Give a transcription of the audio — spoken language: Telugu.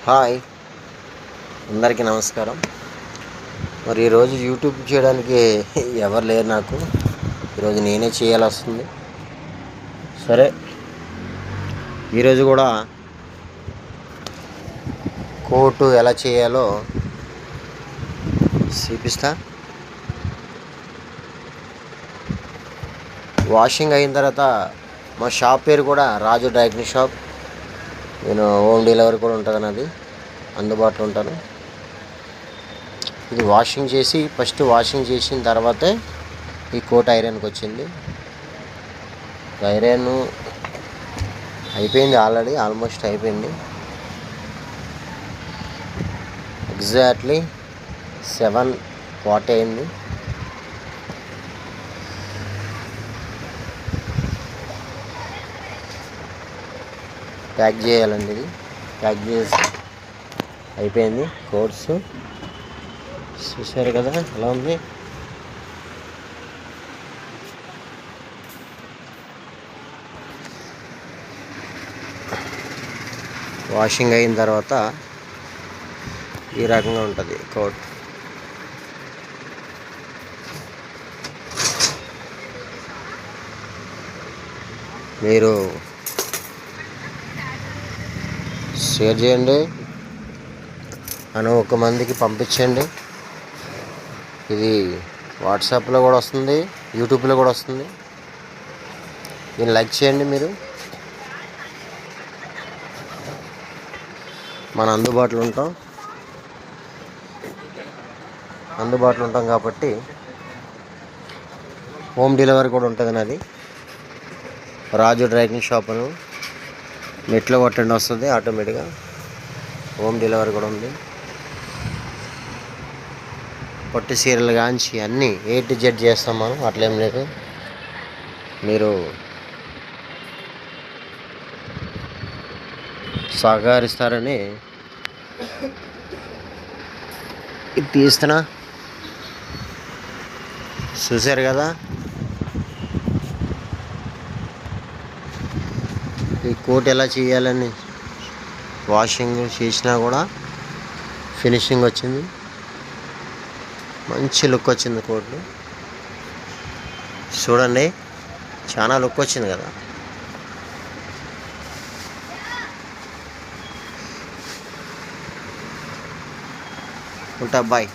హాయ్, అందరికీ నమస్కారం. మరి ఈరోజు యూట్యూబ్ చేయడానికి ఎవరు లేరు నాకు. ఈరోజు నేనే చేయాల్సి వస్తుంది. సరే, ఈరోజు కూడా కోటు ఎలా చేయాలో చూపిస్తా. వాషింగ్ అయిన తర్వాత మా షాప్ పేరు కూడా రాజు డ్రైక్లింగ్ షాప్. నేను హోమ్ డెలివరీ కూడా ఉంటుంది, నాది అందుబాటులో ఉంటాను. ఇది ఫస్ట్ వాషింగ్ చేసిన తర్వాతే ఈ కోట్ ఐరన్కి వచ్చింది. ఐరన్ అయిపోయింది, ఆల్మోస్ట్ అయిపోయింది. ఎగ్జాక్ట్లీ 7:40 అయింది. ప్యాక్ చేయాలండి. ఇది ప్యాక్ చేసి అయిపోయింది. కోట్స్ చూసారు కదా ఎలా ఉంది. వాషింగ్ అయిన తర్వాత ఈ రకంగా ఉంటుంది కోట్. మీరు షేర్ చేయండి అని 1 మందికి పంపించండి. ఇది వాట్సాప్లో కూడా వస్తుంది, యూట్యూబ్లో కూడా వస్తుంది. దీన్ని లైక్ చేయండి. మీరు మన అందుబాటులో ఉంటాం కాబట్టి హోమ్ డెలివరీ కూడా ఉంటుంది. నాది రాజు డ్రైక్లింగ్ షాప్ అని నెట్లో కొట్టండి, వస్తుంది ఆటోమేటిక్గా. హోమ్ డెలివరీ కూడా ఉంది. పట్టు చీరలు కాంచి అన్నీ A to Z చేస్తాం మనం, అట్లేం లేదు. మీరు సహకరిస్తారని ఇది తీస్తున్నా. చూసారు కదా, ఈ కోట్ ఎలా చేయాలని వాషింగ్ చేసినా కూడా ఫినిషింగ్ వచ్చింది. మంచి లుక్ వచ్చింది కోట్లు. చూడండి, చాలా లుక్ వచ్చింది కదా. ఉంటా, బాయ్.